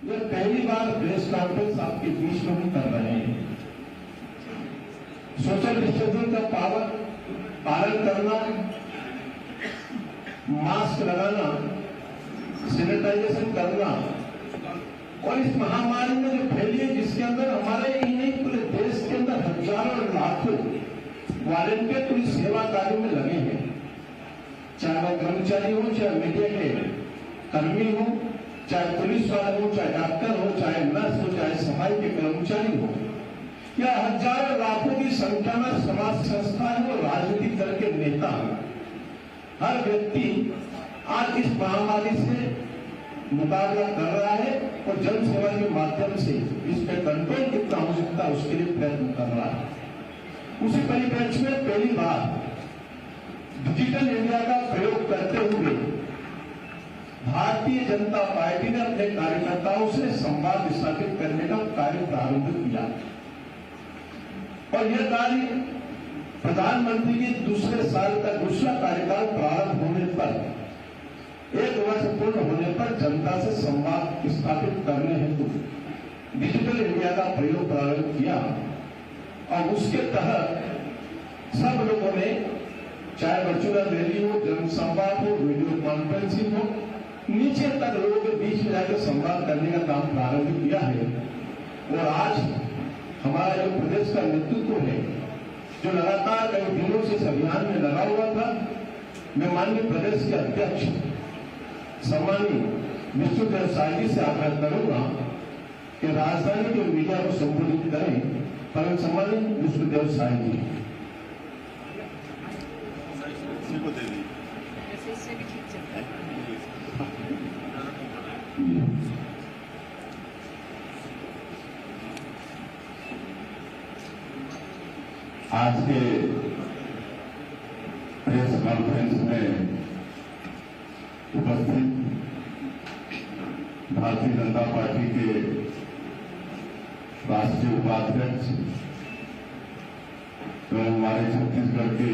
ये पहली बार press conference आपके बीच में हम कर रहे हैं। सोशल डिस्टेंसिंग का पालन करना, मास्क लगाना, सैनिटाइजेशन करना और इस महामारी में जो फैली है जिसके अंदर हमारे ही नहीं पूरे देश के अंदर हजारों लाखों वॉलंटियर पुलिस सेवा कार्य में लगे हैं, चाहे वह कर्मचारी हो, चाहे मीडिया के कर्मी हो, चाहे पुलिस वाले हो, चाहे डॉक्टर हो, चाहे नर्स हो, चाहे सफाई के कर्मचारी हो, या हजारों लाखों की संख्या में समाज संस्थाएं और राजनीतिक दल के नेता, हर व्यक्ति आज इस महामारी से मुकाबला कर रहा है और जन सेवा के माध्यम से इस पर कंट्रोल कितना हो सकता है उसके लिए प्रयत्न कर रहा है। उसी परिप्रेक्ष्य में पहली बार डिजिटल इंडिया का प्रयोग करते हुए भारतीय जनता पार्टी ने अपने कार्यकर्ताओं से संवाद स्थापित करने का कार्य प्रारंभ किया और यह कार्य प्रधानमंत्री के दूसरे साल का दूसरा कार्यकाल प्रारंभ होने पर 1 वर्ष पूर्ण होने पर जनता से संवाद स्थापित करने हेतु डिजिटल इंडिया का प्रयोग प्रारंभ किया और उसके तहत सब लोगों ने, चाहे वर्चुअल रैली हो, जनसंवाद हो, वीडियो कॉन्फ्रेंसिंग हो, नीचे तक लोगों के बीच में जाकर संवाद करने का काम प्रारंभ किया है। और आज हमारा जो प्रदेश का नेतृत्व है, जो लगातार कई दिनों से इस अभियान में लगा हुआ था, मैं माननीय प्रदेश के अध्यक्ष सम्मानीय विष्णुदेव साय जी से आग्रह करूंगा कि राजधानी के मीडिया को संबोधित करें। परम सम्मानीय विष्णुदेव साय जी। आज के प्रेस कॉन्फ्रेंस में उपस्थित भारतीय जनता पार्टी के राष्ट्रीय उपाध्यक्ष एवं हमारे छत्तीसगढ़ के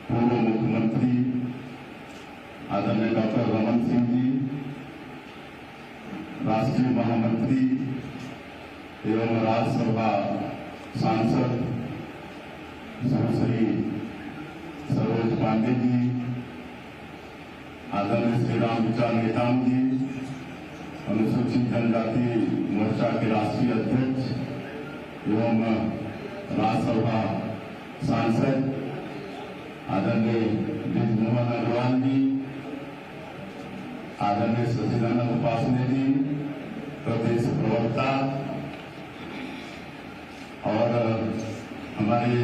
पूर्व मुख्यमंत्री आदरणीय डॉक्टर रमन सिंह जी, राष्ट्रीय महामंत्री एवं राज्यसभा सांसद श्री सरोज पांडे जी, आदरणीय श्री राम विचार नेताम जी, अनुसूचित जनजाति मोर्चा के राष्ट्रीय अध्यक्ष एवं राज्यसभा सांसद आदरणीय ब्रिजमोहन अग्रवाल जी, आदरणीय सचिदानंद उपासने जी, प्रदेश प्रवक्ता और हमारे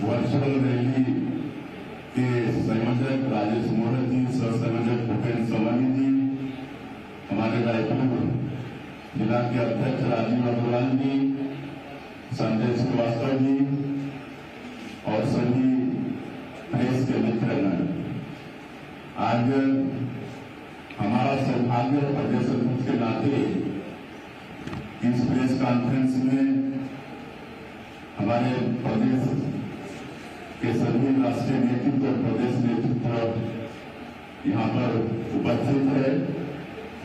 वर्चुअल रैली के संयोजक राजेश मोहन जी, सह संयोजक भूपेन्द्र सोमानी जी, हमारे रायपुर जिला के अध्यक्ष राजीव अग्रवाल जी, संजय श्रीवास्तव जी और सभी प्रेस के मित्रगण। आज हमारा सौभाग्य प्रदेश अध्यक्ष के नाते इस प्रेस कॉन्फ्रेंस में हमारे प्रदेश के सभी राष्ट्रीय नेतृत्व और प्रदेश नेतृत्व यहाँ पर उपस्थित है।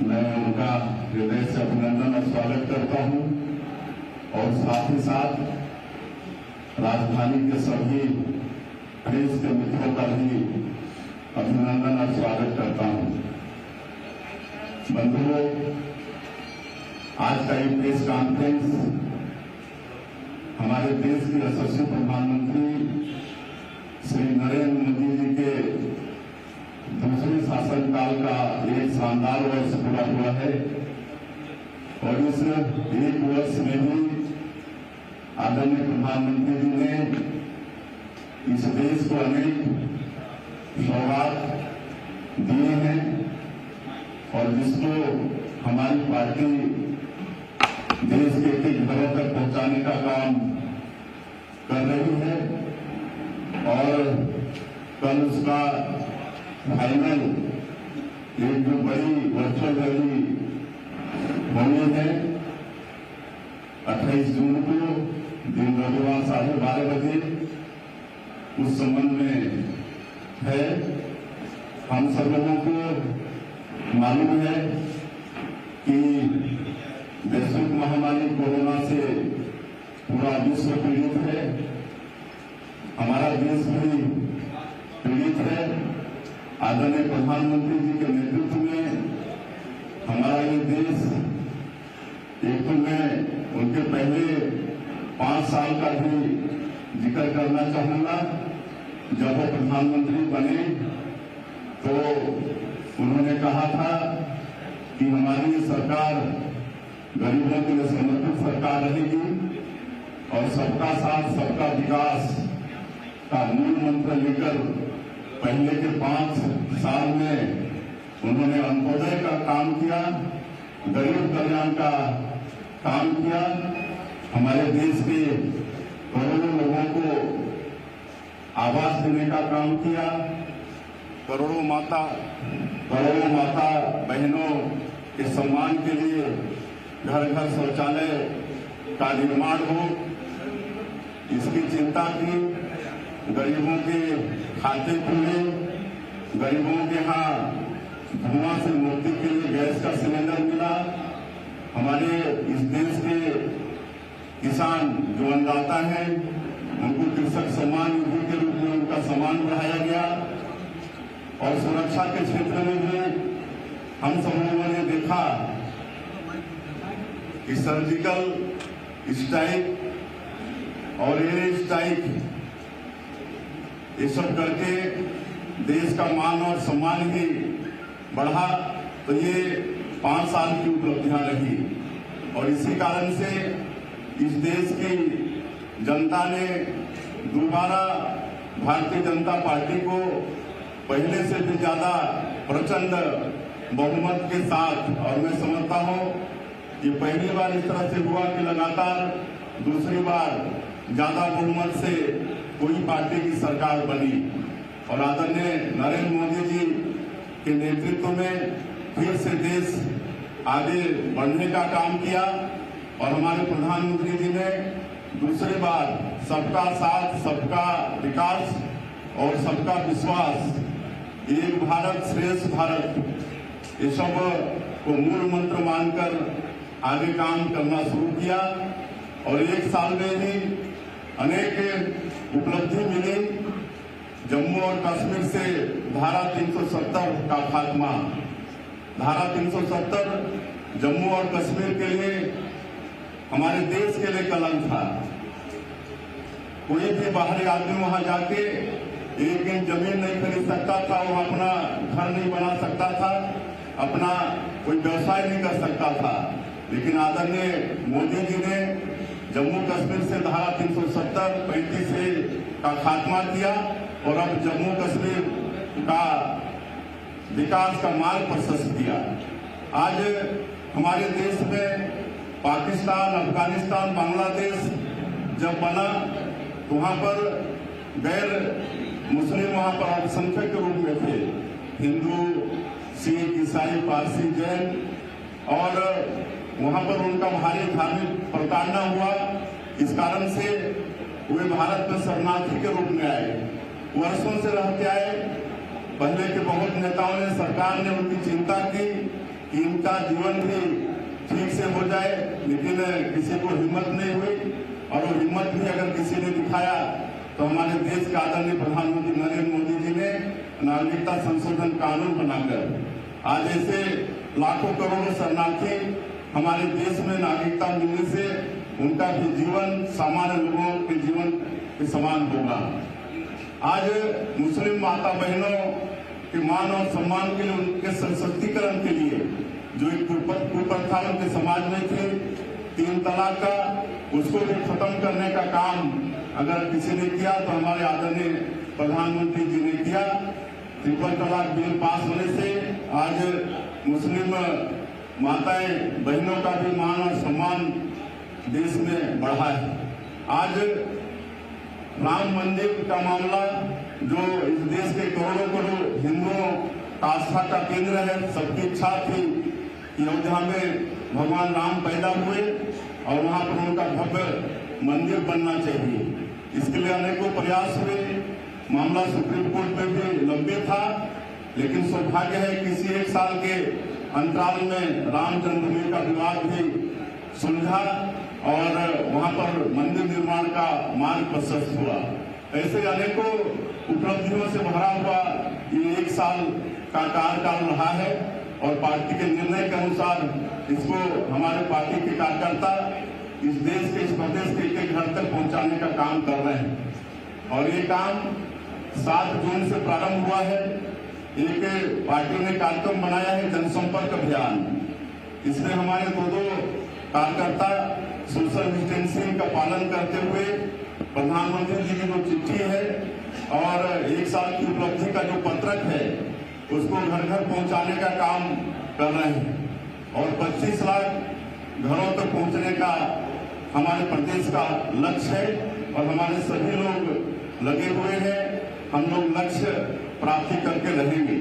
मैं उनका हृदय से अभिनंदन और स्वागत करता हूँ और साथ ही साथ राजधानी के सभी प्रेस के मित्रों का भी अभिनंदन और स्वागत करता हूँ। बंधुओं, आज का ये प्रेस कॉन्फ्रेंस हमारे देश के यशस्वी प्रधानमंत्री श्री नरेंद्र मोदी जी के दूसरे शासनकाल का एक शानदार वर्ष पूरा हुआ है और इस एक वर्ष में भी आदरणीय प्रधानमंत्री जी ने इस देश को अनेक सौगात दिए हैं और जिसको हमारी पार्टी देश के एक घरों तक पहुंचाने का काम कर रही है और कल उसका फाइनल एक जो बड़ी वर्चुअल रैली होनी है 28 जून को दिन रविवार 12:30 बजे, उस संबंध में है। हम सब लोगों को मालूम है कि वैश्विक महामारी कोरोना से पूरा विश्व पीड़ित है, हमारा देश भी पीड़ित है। आदरणीय प्रधानमंत्री जी के नेतृत्व में हमारा ये देश, एक तो मैं उनके पहले 5 साल का भी जिक्र करना चाहूंगा। जब वो प्रधानमंत्री बने तो उन्होंने कहा था कि हमारी सरकार गरीबों के लिए समर्पित सरकार रहेगी और सबका साथ सबका विकास का मूल मंत्र लेकर पहले के 5 साल में उन्होंने अंत्योदय का काम किया, गरीब कल्याण का काम किया, हमारे देश के करोड़ों लोगों को आवास देने का काम किया, करोड़ों माता बहनों के सम्मान के लिए घर घर शौचालय का निर्माण हो, इसकी चिंता की। गरीबों के खाते खुले, गरीबों के यहाँ धुआं से मुक्ति के लिए गैस का सिलेंडर मिला। हमारे इस देश के किसान जो अन्नदाता हैं उनको कृषक सम्मान निधि के रूप में उनका सम्मान बढ़ाया गया। और सुरक्षा के क्षेत्र में भी हम सब लोगों ने देखा कि सर्जिकल स्ट्राइक और एयर स्ट्राइक ये सब करके देश का मान और सम्मान ही बढ़ा। तो ये 5 साल की उपलब्धियां रही और इसी कारण से इस देश की जनता ने दोबारा भारतीय जनता पार्टी को पहले से भी ज्यादा प्रचंड बहुमत के साथ, और मैं समझता हूं ये पहली बार इस तरह से हुआ कि लगातार दूसरी बार ज्यादा बहुमत से कोई पार्टी की सरकार बनी। और आदरणीय नरेंद्र मोदी जी के नेतृत्व में फिर से देश आगे बढ़ने का काम किया और हमारे प्रधानमंत्री जी ने दूसरी बार सबका साथ सबका विकास और सबका विश्वास, एक भारत श्रेष्ठ भारत, ये सब को मूल मंत्र मानकर आगे काम करना शुरू किया। और 1 साल में ही अनेक उपलब्धि मिली। जम्मू और कश्मीर से धारा 370 का खात्मा, धारा 370 जम्मू और कश्मीर के लिए, हमारे देश के लिए कलंक था। कोई भी बाहरी आदमी वहां जाके एक दिन जमीन नहीं खरीद सकता था, वो अपना घर नहीं बना सकता था, अपना कोई व्यवसाय नहीं कर सकता था। लेकिन आदरणीय मोदी जी ने जम्मू कश्मीर से धारा 370-35 का खात्मा किया और अब जम्मू कश्मीर का विकास का मार्ग प्रशस्त किया। आज हमारे देश में पाकिस्तान, अफगानिस्तान, बांग्लादेश जब बना तो वहां पर गैर मुस्लिम वहां पर अल्पसंख्यक के रूप में थे, हिंदू, सिख, ईसाई, पारसी, जैन, और वहां पर उनका भारी धार्मिक प्रताड़ना हुआ। इस कारण से वे भारत में शरणार्थी के रूप में आए, वर्षों से रहते आए। पहले के बहुत नेताओं ने, सरकार ने उनकी चिंता की कि इनका जीवन भी ठीक से हो जाए, लेकिन किसी को हिम्मत नहीं हुई। और वो हिम्मत भी अगर किसी ने दिखाया तो हमारे देश के आदरणीय प्रधानमंत्री नरेंद्र मोदी जी ने नागरिकता संशोधन कानून बनाकर आज ऐसे लाखों करोड़ों शरणार्थी हमारे देश में नागरिकता मिलने से उनका भी जीवन सामान्य लोगों के जीवन के समान होगा। आज मुस्लिम माता बहनों के मान और सम्मान के लिए, उनके सशक्तिकरण के लिए जो एक कुप्रथा उनके समाज में थी 3 तलाक का, उसको भी खत्म करने का काम अगर किसी ने किया तो हमारे आदरणीय प्रधानमंत्री जी ने किया। 3 तलाक बिल पास होने से आज मुस्लिम माताएं बहनों का भी मान और सम्मान देश में बढ़ा है। आज राम मंदिर का मामला, जो इस देश के करोड़ों करोड़ हिंदुओं का आस्था का केंद्र है, सबकी इच्छा थी कि अयोध्या में भगवान राम पैदा हुए और वहां पर उनका भव्य मंदिर बनना चाहिए। इसके लिए अनेकों प्रयास हुए, मामला सुप्रीम कोर्ट में भी लंबित था, लेकिन सौभाग्य है किसी 1 साल के अंतराल में राम जन्मभूमि का विवाद भी सुलझा और वहां पर मंदिर निर्माण का मार्ग प्रशस्त हुआ। ऐसे अनेकों उपलब्धियों से भरा हुआ ये 1 साल का कार्यकाल रहा है और पार्टी के निर्णय के अनुसार इसको हमारे पार्टी के कार्यकर्ता इस देश के, इस प्रदेश के एक घर तक पहुंचाने का काम कर रहे हैं। और ये काम 7 जून से प्रारंभ हुआ है। एक पार्टी ने कार्यक्रम बनाया है जनसंपर्क अभियान। इसमें हमारे दो कार्यकर्ता सोशल डिस्टेंसिंग का पालन करते हुए प्रधानमंत्री जी की जो चिट्ठी है और 1 साल की उपलब्धि का जो पत्रक है उसको घर घर पहुंचाने का काम कर रहे हैं और 25 लाख घरों तक पहुंचने का हमारे प्रदेश का लक्ष्य है और हमारे सभी लोग लगे हुए हैं। हम लोग लक्ष्य प्राप्ति करके रहेंगे।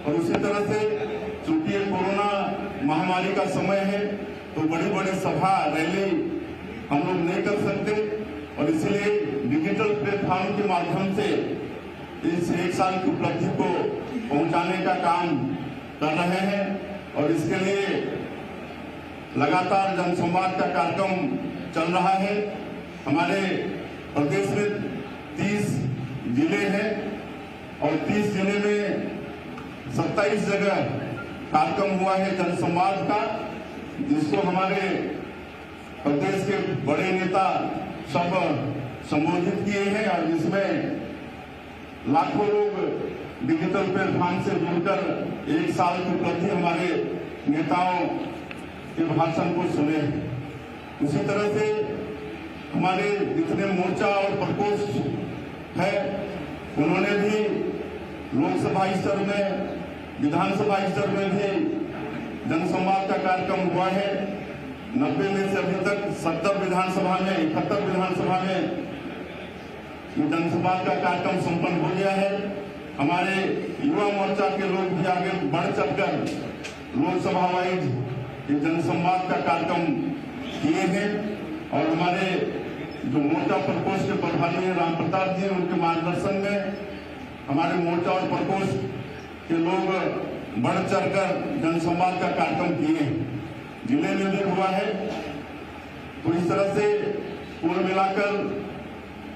और उसी तरह से चूंकि ये कोरोना महामारी का समय है तो बड़ी बड़ी सभा रैली हम लोग नहीं कर सकते और इसलिए डिजिटल प्लेटफॉर्म के माध्यम से इस 1 साल की उपलब्धि को पहुंचाने का काम कर रहे हैं और इसके लिए लगातार जनसंवाद का कार्यक्रम चल रहा है। हमारे प्रदेश में 30 जिले हैं और 30 जिले में 27 जगह कार्यक्रम हुआ है जनसंवाद का, जिसको हमारे प्रदेश के बड़े नेता सब संबोधित किए हैं और जिसमें लाखों लोग डिजिटल प्लेटफॉर्म से जुड़कर 1 साल की उपलब्धि हमारे नेताओं के भाषण को सुने। उसी तरह से हमारे जितने मोर्चा और प्रकोष्ठ है उन्होंने भी लोकसभा स्तर में, विधानसभा स्तर में भी जनसंवाद का कार्यक्रम हुआ है। 90 में से अभी तक 71 विधानसभा में जनसंवाद का कार्यक्रम संपन्न हो गया है। हमारे युवा मोर्चा के लोग भी आगे बढ़ चढ़कर लोकसभा वाइज ये जनसंवाद का कार्यक्रम किए हैं और हमारे जो मोर्चा प्रकोष्ठ के प्रभारी हैं राम प्रताप जी, उनके मार्गदर्शन में हमारे मोर्चा और प्रकोष्ठ के लोग बढ़ चढ़कर जनसंवाद का कार्यक्रम किए हैं। जिले में भी हुआ है। तो इस तरह से कुल मिलाकर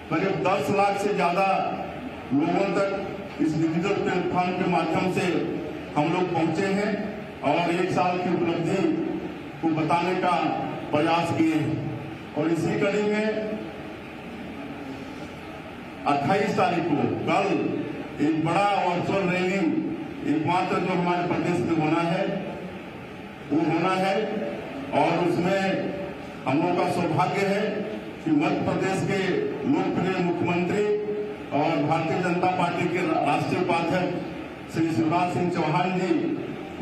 करीब 10 लाख से ज्यादा लोगों तक इस डिजिटल प्लेटफॉर्म के माध्यम से हम लोग पहुंचे हैं और 1 साल की उपलब्धि को बताने का प्रयास किए हैं। और इसी कड़ी में 28 तारीख को कल एक बड़ा वर्चुअल रैली एकमात्र जो हमारे प्रदेश में होना है वो होना है और उसमें हम लोगों का सौभाग्य है कि मध्य प्रदेश के लोकप्रिय मुख्यमंत्री और भारतीय जनता पार्टी के राष्ट्रीय उपाध्यक्ष श्री शिवराज सिंह चौहान जी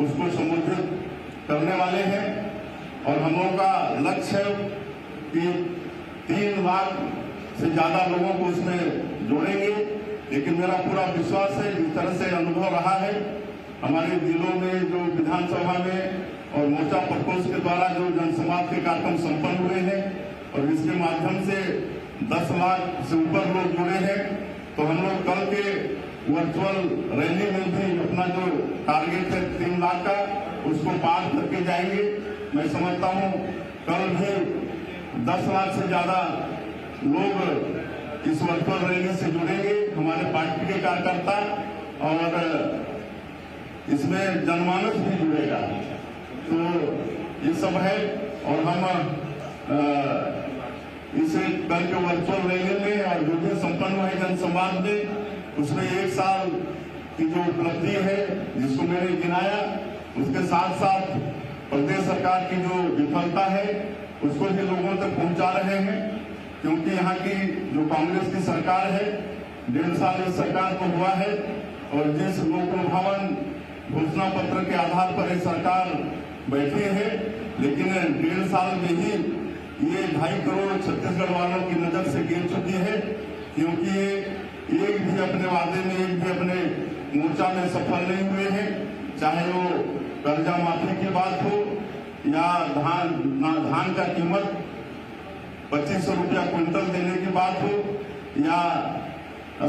उसको संबोधित करने वाले हैं और हम लोगों का लक्ष्य है कि 3 लाख से ज्यादा लोगों को उसमें जोड़ेंगे। लेकिन मेरा पूरा विश्वास है, जिस तरह से अनुभव रहा है हमारे जिलों में जो विधानसभा में और मोर्चा प्रकोष्ठ के द्वारा जो जनसंवाद के कार्यक्रम संपन्न हुए हैं और इसके माध्यम से 10 लाख से ऊपर लोग जुड़े हैं, तो हम लोग कल के वर्चुअल रैली में भी अपना जो टारगेट है 3 लाख का उसको पार करके जाएंगे। मैं समझता हूं कल भी 10 लाख से ज्यादा लोग इस वर्चुअल रैली से जुड़ेंगे, हमारे पार्टी के कार्यकर्ता, और इसमें जनमानस भी जुड़ेगा। तो ये सब है और हम इसे कल के वर्चुअल रैली में और जो भी संपन्न हुआ है जनसंवाद में उसमें 1 साल की जो उपलब्धि है जिसको मैंने गिनाया, उसके साथ साथ प्रदेश सरकार की जो विफलता है उसको भी लोगों तक पहुंचा रहे हैं। क्योंकि यहाँ की जो कांग्रेस की सरकार है 1.5 साल इस सरकार को हुआ है और जिस लोकलुभावन घोषणा पत्र के आधार पर ये सरकार बैठी है, लेकिन 1.5 साल में ही ये 2.5 करोड़ छत्तीसगढ़ वालों की नजर से गिर चुकी है। क्योंकि ये एक भी अपने वादे में, एक भी अपने मोर्चा में सफल नहीं हुए हैं, चाहे वो कर्जा माफी की बात हो या धान का कीमत 2500 रुपया क्विंटल देने की बात हो या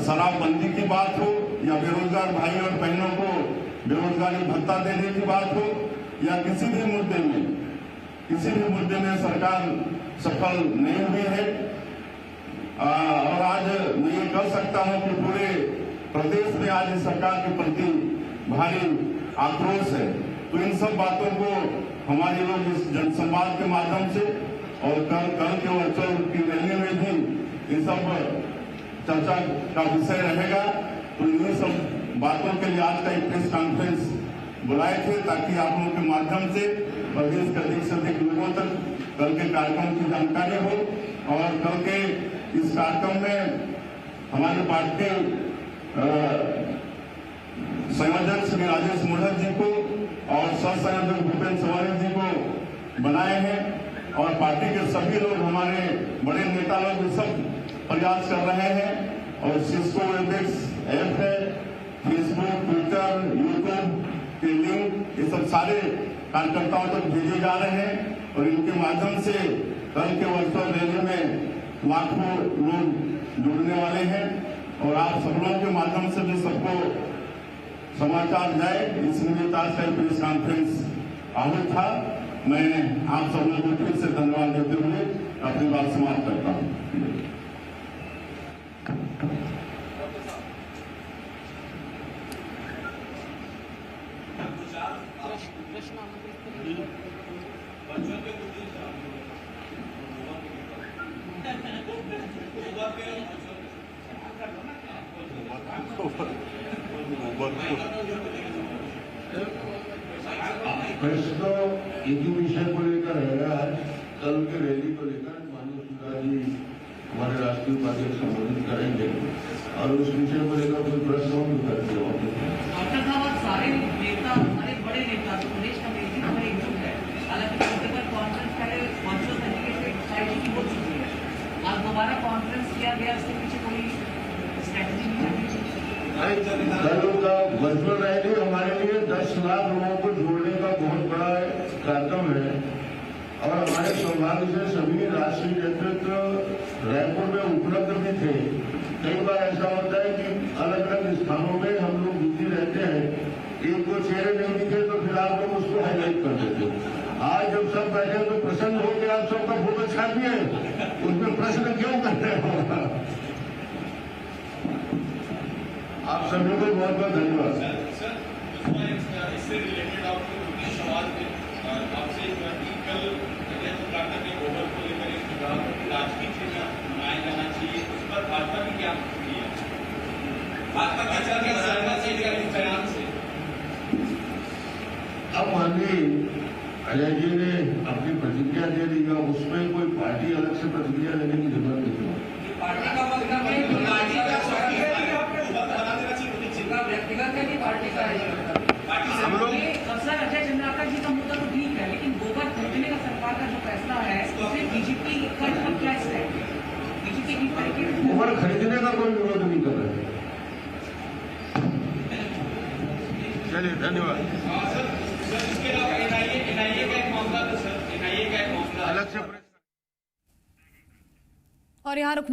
शराबबंदी की बात हो या बेरोजगार भाई और बहनों को बेरोजगारी भत्ता देने की बात हो या किसी भी मुद्दे में सरकार सफल नहीं हुई है। और आज मैं ये कह सकता हूं कि पूरे प्रदेश में आज इस सरकार के प्रति भारी आक्रोश है। तो इन सब बातों को हमारे लोग इस जनसंवाद के माध्यम से और कल के वर्चुअल की रैली में भी इन सब चर्चा का विषय रहेगा। तो इन्हीं सब बातों के लिए आज का एक प्रेस कॉन्फ्रेंस बुलाए थे, ताकि आप लोगों के माध्यम से प्रदेश के अधिक से अधिक लोगों तक कल के कार्यक्रम की जानकारी हो। और कल के इस कार्यक्रम में हमारी पार्टी संयोजक श्री राजेश मोहन जी को और सह संयोजक भूपेंद्र सवानी जी को बनाए हैं। और पार्टी के सभी लोग, हमारे बड़े नेता लोग सब प्रयास कर रहे हैं। और सिस्को वेबएक्स ऐप है, फेसबुक, ट्विटर, यूट्यूब के लिंक ये सब सारे कार्यकर्ताओं तक भेजे जा रहे हैं। और इनके माध्यम से कल के वर्चुअल रैली में लाखों लोग जुड़ने वाले हैं। और आप सब लोगों के माध्यम से भी सबको समाचार जाए, इसलिए आज का प्रेस कॉन्फ्रेंस आहूत था। मैं आप सब लोगों को फिर से धन्यवाद देते हुए अपनी बात समाप्त करता हूं। प्रश्न तो एक ही विषय को लेकर रहेगा। कल के रैली को लेकर माननीय सुधा जी हमारे राष्ट्रीय उपाध्यक्ष संबोधित करेंगे और उस विषय को लेकर कोई प्रश्न भी करते हो। डॉक्टर साहब, सारे नेता, हमारे बड़े नेता प्रदेश कमेटी हमारे एकजुट है। हालांकि पॉलिटिकल कॉन्फ्रेंस पहले वर्चुअल तरीके से साइड की हो चुकी है, आज दोबारा कॉन्फ्रेंस किया गया, इसके पीछे कोई स्ट्रैटेजी नहीं होनी चाहिए। कल का वर्चुअल रैली हमारे लिए 10 लाख लोगों को जोड़ने का बहुत बड़ा कार्यक्रम है। और हमारे सौभाग्य से सभी राष्ट्रीय नेतृत्व रायपुर में उपलब्ध भी थे। कई बार ऐसा होता है कि अलग अलग स्थानों में हम लोग बिजी रहते हैं, एक दो चेहरे नहीं दिखे तो फिर आप लोग उसको हाईलाइट कर देते हैं। आज जब सब बैठे तो प्रसन्न हो के आप सबका फोटो छाप दिए, उसमें प्रश्न क्यों करते हो? आप सभी को बहुत बहुत धन्यवाद। इससे रिलेटेड आपको सवाल आपसे कल के गोबर को लेकर एक सुझाव राजनीति क्षेत्र बनाया जाना चाहिए, उस पर भाजपा की क्या प्रतिक्रिया? भाजपा क्या से अब माननीय अजय जी ने अपनी प्रतिक्रिया दे दी है, उसमें कोई पार्टी अलग से प्रतिक्रिया देने की जरूरत नहीं है। पार्टी का मतलब है कि पार्टी का व्यक्तिगत है कि पार्टी का हम लोग अफसर अजय चंद्राकर जी का मुद्दा तो ठीक है, लेकिन गोबर खरीदने का सरकार का जो फैसला है उससे बीजेपी का क्या स्टैंड है? बीजेपी की तरीके गोबर खरीदने का कोई विरोध नहीं कर रहे। चलिए धन्यवाद। सर इसके अलावा एनआईए का एक मामला था सर, एनआईए का एक मामला अलग से और यहाँ रुकना